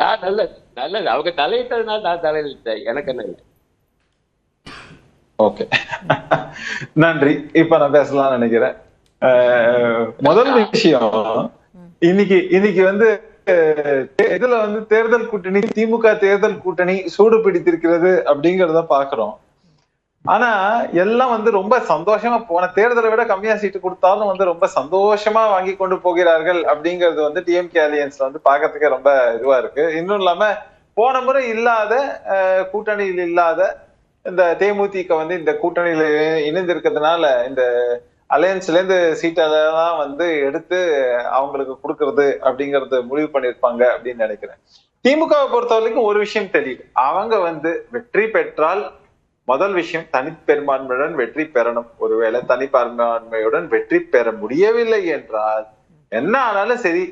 நல்லது நல்லது. அவங்க தலையிட்டதுனால நான் தலையிட்டேன், எனக்கு என்ன. ஓகே, நன்றி. இப்ப நான் பேசலாம்னு நினைக்கிறேன். முதல் விஷயம், இன்னைக்கு வந்து இதுல வந்து தேர்தல் கூட்டணி, திமுக தேர்தல் கூட்டணி சூடு பிடித்திருக்கிறது அப்படிங்கறத பாக்குறோம். ஆனா எல்லாம் வந்து ரொம்ப சந்தோஷமா, போன தேர்தலை விட கம்மியா சீட்டு கொடுத்தாலும் வந்து ரொம்ப சந்தோஷமா வாங்கி கொண்டு போகிறார்கள் அப்படிங்கிறது வந்து டிஎம்கே அலியன்ஸ்ல வந்து பாக்கிறதுக்கே ரொம்ப இதுவா இருக்கு. இன்னும் இல்லாம போன முறை இல்லாத கூட்டணியில் இல்லாத இந்த தேமுதிக வந்து இந்த கூட்டணியில இணைந்திருக்கிறதுனால இந்த அலையன்ஸ்ல இருந்து சீட்டெல்லாம் வந்து எடுத்து அவங்களுக்கு கொடுக்கறது அப்படிங்கறது முடிவு பண்ணிருப்பாங்க அப்படின்னு நினைக்கிறேன். திமுகவை பொறுத்த வரைக்கும் ஒரு விஷயம் தெரியுது, அவங்க வந்து வெற்றி பெற்றால் முதல் விஷயம் தனிப்பெரும்பான்மையுடன் வெற்றி பெறணும். ஒருவேளை தனிப்பெரும்பான்மையுடன் வெற்றி பெற முடியவில்லை என்றால் என்ன ஆனாலும் சரி,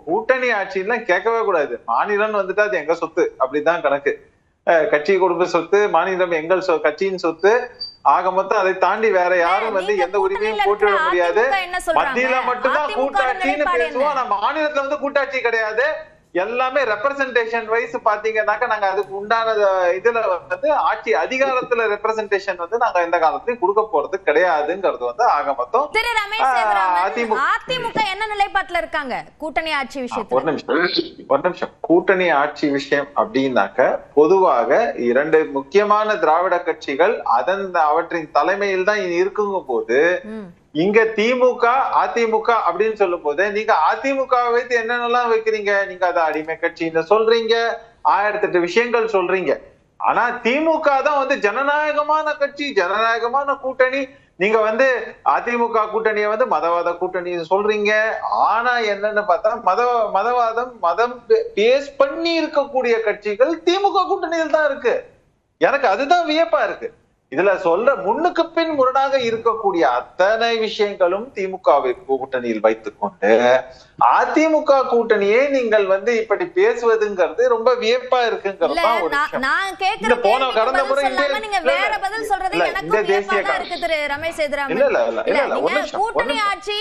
கூட்டணி ஆட்சியெல்லாம் கேட்கவே கூடாது. மாநிலம் வந்துட்டு அது எங்க சொத்து அப்படிதான் கணக்கு. கட்சி குடும்ப சொத்து, மாநிலம் எங்கள் கட்சியின் சொத்து. ஆக மொத்தம் அதை தாண்டி வேற யாரும் வந்து எந்த உரிமையும் போட்டுவிட முடியாது. மத்தியில மட்டும்தான் கூட்டாட்சின்னு பேசுவோம், ஆனா மாநிலத்துல வந்து கூட்டாட்சி கிடையாது. எல்லாமே ரெப்ரசன்டேஷன் வைஸ் பாத்தீங்கன்னாக்க நாங்க அதுக்கு உண்டான இதுல வந்து ஆட்சி அதிகாரத்துல ரெப்ரசன்டேஷன் வந்து நாங்க எந்த காலத்திலயும் கொடுக்க போறது கிடையாதுங்கிறது வந்து ஆக மொத்தம். அதிமுக என்ன நிலைப்பாட்டுல இருக்காங்க கூட்டணி ஆட்சி விஷயத்துல? ஒரு நிமிஷம். கூட்டணி ஆட்சி விஷயம் அப்படின்னாக்க பொதுவாக இரண்டு முக்கியமான திராவிட கட்சிகள் அவற்றின் தலைமையில் தான் இருக்குங்கும் போது, இங்க திமுக அதிமுக அப்படின்னு சொல்லும் போது நீங்க அதிமுக வைத்து என்னென்னலாம் வைக்கிறீங்க? நீங்க அதை அடிமை கட்சின்னு சொல்றீங்க, 1008 விஷயங்கள் சொல்றீங்க. ஆனா திமுக தான் வந்து ஜனநாயகமான கட்சி, ஜனநாயகமான கூட்டணி. நீங்க வந்து அதிமுக கூட்டணியை வந்து மதவாத கூட்டணி சொல்றீங்க. ஆனா என்னன்னு பார்த்தா மதம் பேஸ் பண்ணி இருக்கக்கூடிய கட்சிகள் திமுக கூட்டணியில் தான் இருக்கு. எனக்கு அதுதான் வியப்பா இருக்கு. இதுல சொல்ற முன்னுக்கு பின் முரணாக இருக்கக்கூடிய அத்தனை விஷயங்களும் திமுகவை கூட்டணியில் வைத்துக் கொண்டு அதிமுக கூட்டணியை நீங்கள் வந்து இப்படி பேசுவதுங்கிறது ரொம்ப வியப்பா இருக்குங்கிறது தான் ஒரு விஷயம். இந்த போன கடந்த முறை இந்த தேசிய கூட்டணி ஆட்சி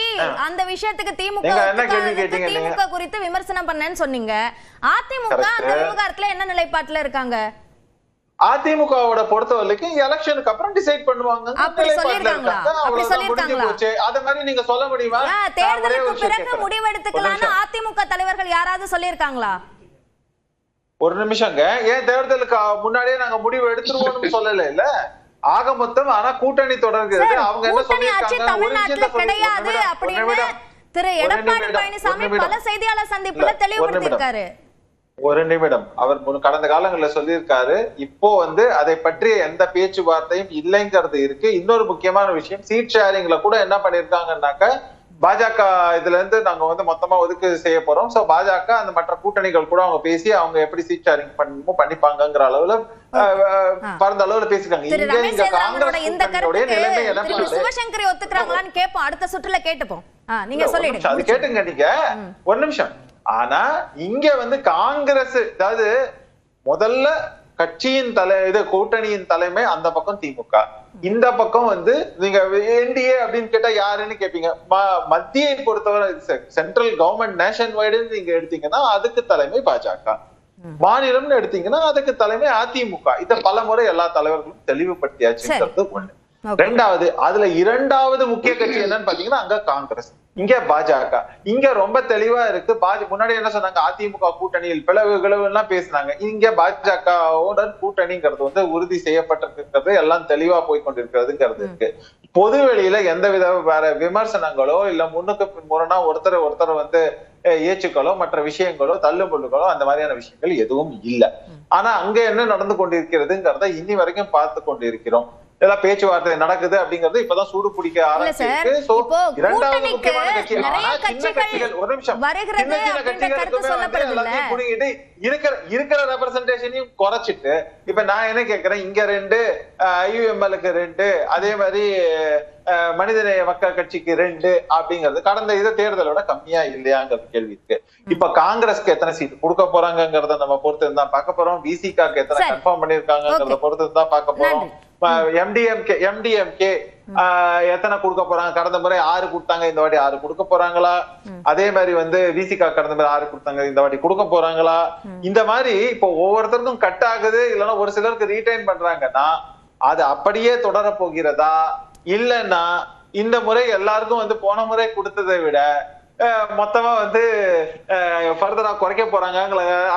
அந்த விஷயத்துக்கு திமுக குறித்து விமர்சனம் பண்ணேன்னு சொன்னீங்க. அதிமுக அந்த விவகாரத்துல என்ன நிலைப்பாட்டுல இருக்காங்க? அதிமுகவோட பொறுத்த வரைக்கும் எலெக்ஷனுக்கு அப்புறம் டிசைட் பண்ணுவாங்க. அத மாதிரி நீங்க சொல்ல முடியுமா? தேர்தலுக்கு பிறகு முடிவெடுத்துக்கலாம்னு அதிமுக தலைவர்கள் யாராவது சொல்லிருக்காங்களா? ஒரு நிமிஷங்க. ஏன் தேர்தலுக்கு முன்னாடியே நாங்க முடிவு எடுத்துருவோம்னு சொல்லல இல்ல. ஆக மொத்தம் ஆனா கூட்டணி தொடர்கிறது. அவங்க என்ன சொல்லிருக்காங்க? கிடையாது அப்படின்னு திரு எடப்பாடி பழனிசாமி பல செய்தியாளர் சந்திப்புல தெளிவுபடுத்தியிருக்காரு. ஒரு நிமிடம். அவர் கடந்த காலங்களில் சொல்லியிருக்காரு. இப்போ வந்து அதை பற்றிய எந்த பேச்சுவார்த்தையும் இல்லைங்கிறது இருக்கு. இன்னொரு முக்கியமான விஷயம், சீட் ஷேரிங்ல கூட என்ன பண்ணிருக்காங்கன்னாக்க, பாஜக இதுல இருந்து நாங்க வந்து மொத்தமா ஒதுக்கீடு செய்ய போறோம். சோ பாஜக அந்த மற்ற கூட்டணிகள் கூட அவங்க பேசி அவங்க எப்படி சீட் ஷேரிங் பண்ணிப்பாங்கிற அளவுல பரந்த அளவுல பேசிருக்காங்க. இங்க நீங்க காங்கிரஸ் நிலைமை என்ன? சிவசங்கரி ஒத்துக்கிறாங்களான்னு கேட்போம், அடுத்த சுற்றுல கேட்டுப்போம். நீங்க சொல்லிடுங்க. அது கேட்டுங்க நீங்க. ஒரு நிமிஷம். ஆனா இங்க வந்து காங்கிரஸ், அதாவது முதல்ல கட்சியின் கூட்டணியின் தலைமை அந்த பக்கம் திமுக, இந்த பக்கம் வந்து நீங்க என்டிஏ அப்படின்னு கேட்டா யாருன்னு கேட்பீங்க. மத்தியை பொறுத்தவரை சென்ட்ரல் கவர்மெண்ட் நேஷன் வைடு நீங்க எடுத்தீங்கன்னா அதுக்கு தலைமை பாஜக, மாநிலம்னு எடுத்தீங்கன்னா அதுக்கு தலைமை அதிமுக. இத பல முறை எல்லா தலைவர்களும் தெளிவுபடுத்தியாச்சுங்கிறது ஒண்ணு. ரெண்டாவது, அதுல இரண்டாவது முக்கிய கட்சி என்னன்னு பாத்தீங்கன்னா அங்க காங்கிரஸ், இங்க பாஜக. இங்க ரொம்ப தெளிவா இருக்கு. முன்னாடி என்ன சொன்னாங்க? அதிமுக கூட்டணியில் பிளவுகள் எல்லாம் பேசினாங்க. இங்க பாஜகவோட கூட்டணிங்கிறது வந்து உறுதி செய்யப்பட்டிருக்கிறது, எல்லாம் தெளிவா போய் கொண்டிருக்கிறதுங்கிறது இருக்கு. பொது வெளியில எந்தவித வேற விமர்சனங்களோ இல்ல முன்னுக்கு முரணா ஒருத்தர் வந்து ஏச்சுக்களோ மற்ற விஷயங்களோ தள்ளுபொள்ளுகளோ அந்த மாதிரியான விஷயங்கள் எதுவும் இல்லை. ஆனா அங்க என்ன நடந்து கொண்டிருக்கிறதுங்கிறத இன்னி வரைக்கும் பார்த்து கொண்டிருக்கிறோம். இதெல்லாம் பேச்சுவார்த்தை நடக்குது அப்படிங்கிறது இப்பதான் சூடு பிடிக்க ஆரம்பிச்சிருக்கு. இரண்டாவது முக்கியமான கட்சி, சின்ன கட்சிகள், ஒரு நிமிஷம், சின்ன சின்ன கட்சிகளுக்குமே வந்து எல்லாத்தையும் புடிங்கிட்டு இருக்கிற ரெப்ரசன்டேஷனையும் குறைச்சிட்டு, இப்ப நான் என்ன கேட்கிறேன், இங்க 2, IUML-க்கு 2, அதே மாதிரி மனிதநேய மக்கள் கட்சிக்கு 2 அப்படிங்கிறது கடந்த தேர்தலோட கம்மியா இல்லையாங்கிறது கேள்வி இருக்கு. இப்ப காங்கிரஸ்க்கு எத்தனை சீட் கொடுக்க போறாங்கிறத நம்ம பொறுத்து இருந்தா பார்க்க போறோம். விசிகாக்கு எத்தனை கன்ஃபார்ம் பண்ணிருக்காங்கிறத பொறுத்து இருந்தா பார்க்க போறோம். MDMK எத்தனை கொடுக்க போறாங்க, கடந்த முறை 6 கொடுத்தாங்க, இந்த வாட்டி 6 கொடுக்க போறாங்களா, அதே மாதிரி வந்து விசிகா கடந்த முறை 6 கொடுத்தாங்க, இந்த வாட்டி கொடுக்க போறாங்களா, இந்த மாதிரி இப்போ ஒவ்வொருத்தருக்கும் கட் ஆகுது, இல்லைன்னா ஒரு சிலருக்கு ரீடைன் பண்றாங்கன்னா அது அப்படியே தொடர போகிறதா, இல்லைன்னா இந்த முறை எல்லாருக்கும் வந்து போன முறை கொடுத்ததை விட மொத்தமா வந்து ஃபர்தரா குறைக்க போறாங்க,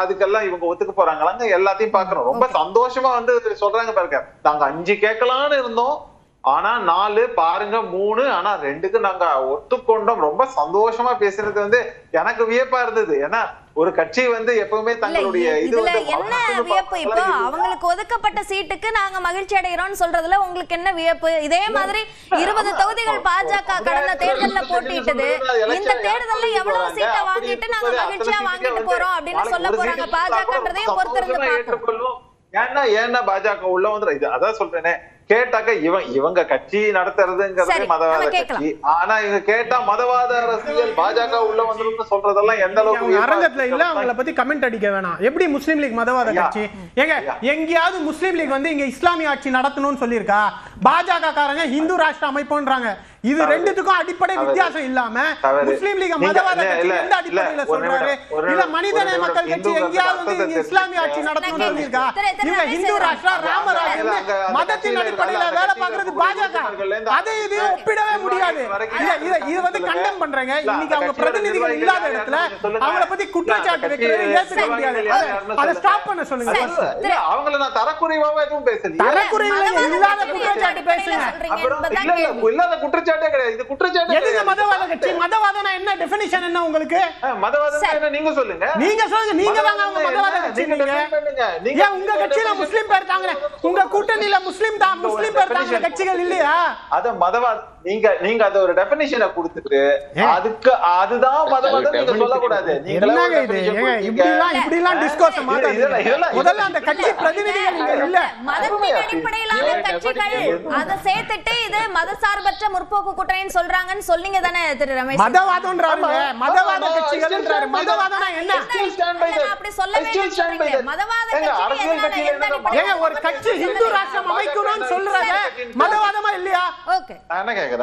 அதுக்கெல்லாம் இவங்க ஒத்துக்க போறாங்களாங்க, எல்லாத்தையும் பாக்குறோம். ரொம்ப சந்தோஷமா வந்து சொல்றாங்க பாருங்க, நாங்க 5 கேட்கலான்னு இருந்தோம், ஆனா 4 பாருங்க 3, ஆனா 2க்கு நாங்க ஒத்துக்கொண்டோம். ரொம்ப சந்தோஷமா பேசுறது வந்து எனக்கு வியப்பா இருந்தது. ஏன்னா ஒரு கட்சி வந்து எப்பவுமே தங்களுடைய இதுல என்ன வியப்பு? இப்போ அவங்களுக்கு ஒதுக்கப்பட்ட சீட்டுக்கு நாங்க மகிழ்ச்சி அடைகிறோம்னு சொல்றதுல உங்களுக்கு என்ன வியப்பு? இதே மாதிரி 20 தொகுதிகள் பாஜக கடந்த தேர்தல்ல போட்டிட்டது, இந்த தேர்தல்ல எவ்வளவு சீட்டை வாங்கிட்டு நாங்க மகிழ்ச்சியா வாங்கிட்டு போறோம் அப்படின்னு சொல்ல போறாங்க பாஜகன்றதையும் பொறுத்திருந்து பார்ப்போம். ஏன்னா பாஜக உள்ள வந்து இது அதான் சொல்றேனே, கேட்டாக்க இவங்க கட்சி நடத்துறதுங்கிறது மதவாத கட்சி, ஆனா இவங்க கேட்டா மதவாத அரசியல் பாஜக உள்ள வந்து சொல்றதெல்லாம் எந்த அளவுக்கு அரங்கத்துல இல்ல. அவங்கள பத்தி கமெண்ட் அடிக்க வேணாம். எப்படி முஸ்லீம் லீக் மதவாத கட்சி? ஏங்க எங்கேயாவது முஸ்லீம் லீக் வந்து இங்க இஸ்லாமிய ஆட்சி நடத்தணும்னு சொல்லியிருக்கா? பாஜக காரங்க இந்து ராஷ்டிர அமைப்புன்றாங்க. இது ரெண்டுத்துக்கும் அடிப்படை வித்தியாசம் இல்லாம முஸ்லீம் லீக் மதவாத கட்சி எந்த அடிப்படையில சொல்றாரு? இல்ல மனிதநேய மக்கள் கட்சி எங்கேயாவது வந்து இங்க இஸ்லாமிய ஆட்சி நடத்தணும்னு சொல்லியிருக்கா? இவங்க இந்து ராஷ்டிரா ராமராஜ்யம் மதத்தின் அடிப்படையில வேலை பார்க்கறது பாஜக. அதை இது ஒப்பிடவே முடியாது. இது வந்து கண்டெம் பண்றேங்க. இன்னைக்கு அவங்க பிரதிநிதிகள் இல்லாத இடத்துல அவங்கள பத்தி குற்றச்சாட்டு வைக்கிறது ஏத்துக்க முடியாது. அதை ஸ்டாப் பண்ண சொல்லுங்க. அவங்கள நான் தரக்குறைவாவே எதுவும் பேசல. தரக்குறைவா இல்லாத குற்றச்சாட்டு பேசுங்க. இல்லாத குற்றச்சாட்டே கிடையாது. இது குற்றச்சாட்டு. எதுங்க மதவாத கட்சி? மதவாதம்னா என்ன டெஃபினிஷன் என்ன உங்களுக்கு? மதவாதம்னா என்ன நீங்க சொல்லுங்க. நீங்க சொல்லுங்க. நீங்க தாங்க அவங்க மதவாத கட்சி. நீங்க ஏன் உங்க கட்சியில முஸ்லிம் பேர் தாங்க? உங்க கூட்டணியில முஸ்லிம் தான் முஸ்லிம் பேர் தாங்க கட்சிகள் இல்லையா? அத மதவாத நீங்க அத ஒரு டெஃபினிஷனை கொடுத்துட்டு அதுக்கு அதுதான் மதவாதம் நீங்க சொல்ல கூடாது. என்னங்க இது? இப்படி எல்லாம் டிஸ்கஸ் மாட்டாதீங்க. முதல்ல அந்த கட்சி பிரதிநிதிகள் இங்க இல்ல. மதத்தின் அடிப்படையிலான கட்சிகள் அத சேர்த்துட்டு இது மதசார்பற்ற முற்போக்கு கூட்டணின்னு சொல்றாங்கன்னு சொன்னீங்க தானே திரு ரமேஷ்? மதவாதம்ன்றாங்க. மதவாத கட்சிகள்ன்றாரு. மதவாதம்னா என்ன? அப்படி சொல்லவே இல்ல. மதவாத கட்சி ஏங்க ஒரு கட்சி இந்து ராஷ்டிரம் அமைக்கணும்னு சொல்றாங்க, மதவாதமா இல்லையா? ஓகே, நான் என்ன கேக்குறேன்,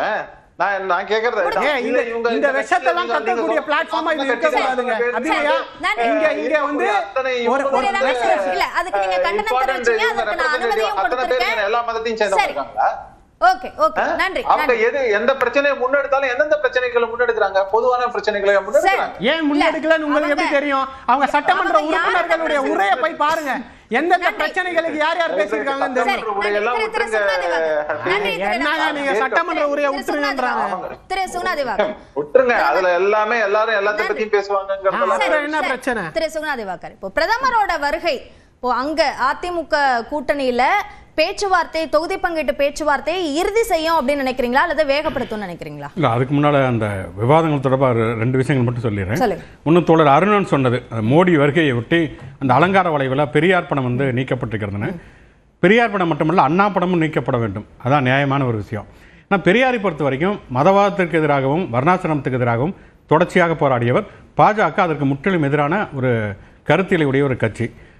நான் கேக்குறது இந்த விஷயத்தெல்லாம் கட்டக்கூடிய பிளாட்ஃபார்மா இது இருக்க கூடாதுங்க. அதுலயா இங்க வந்து ஒரு இல்ல அதுக்கு நீங்க கண்டனம் தெரிவிச்சீங்க, அதுக்கு நான் அனுமதியும் கொடுத்திருக்கேன். எல்லா மதத்தையும் சேர்ந்தவங்க இருக்காங்களா? ஓகே ஓகே, நன்றி. அவங்க எந்த பிரச்சனையை முன்னெடுத்தாலும் எந்தெந்த பிரச்சனைகளை முன்னெடுக்கிறாங்க? பொதுவான பிரச்சனைகளை முன்னெடுக்கிறாங்க. ஏன் முன்னெடுக்கலன்னு உங்களுக்கு எப்படி தெரியும்? அவங்க சட்டமன்ற உறுப்பினர்களுடைய உரையை போய் பாருங்க. எந்தெந்த பிரச்சனைகளுக்கு யார் யார் பேசியிருக்காங்கன்னு தெரியும். என்னங்க நீங்க சட்டமன்ற உரையை விட்டுருங்கன்றாங்க. திரு சுகுணாதிவாகர் விட்டுருங்க, அதுல எல்லாரும் எல்லாத்த பத்தியும் பேசுவாங்க. என்ன பிரச்சனை? திரு சுகுணாதிவாகர், இப்போ பிரதமரோட வருகை, இப்போ அங்க அதிமுக கூட்டணியில பேச்சுவார்த்தை, தொகுதி பங்கீட்டு பேச்சுவார்த்தையை இறுதி செய்யும் அப்படின்னு நினைக்கிறீங்களா அல்லது வேகப்படுத்தும் நினைக்கிறீங்களா? இல்லை, அதுக்கு முன்னால் அந்த விவாதங்கள் தொடர்பாக 2 விஷயங்கள் மட்டும் சொல்லிடுறேன். ஒன்று தோழர் அருணன் சொன்னது, மோடி வருகையை ஒட்டி அந்த அலங்கார வளைவில் பெரியார் படம் வந்து நீக்கப்பட்டிருக்கிறதுன்னு. பெரியார் படம் மட்டுமல்ல, அண்ணா படமும் நீக்கப்பட வேண்டும். அதான் நியாயமான ஒரு விஷயம். ஆனால் பெரியாரை பொறுத்த வரைக்கும் மதவாதத்திற்கு எதிராகவும் வர்ணாசிரமத்துக்கு எதிராகவும் தொடர்ச்சியாக போராடியவர். பாஜக அதற்கு முற்றிலும் எதிரான ஒரு கருத்தியலை உடைய ஒரு கட்சி.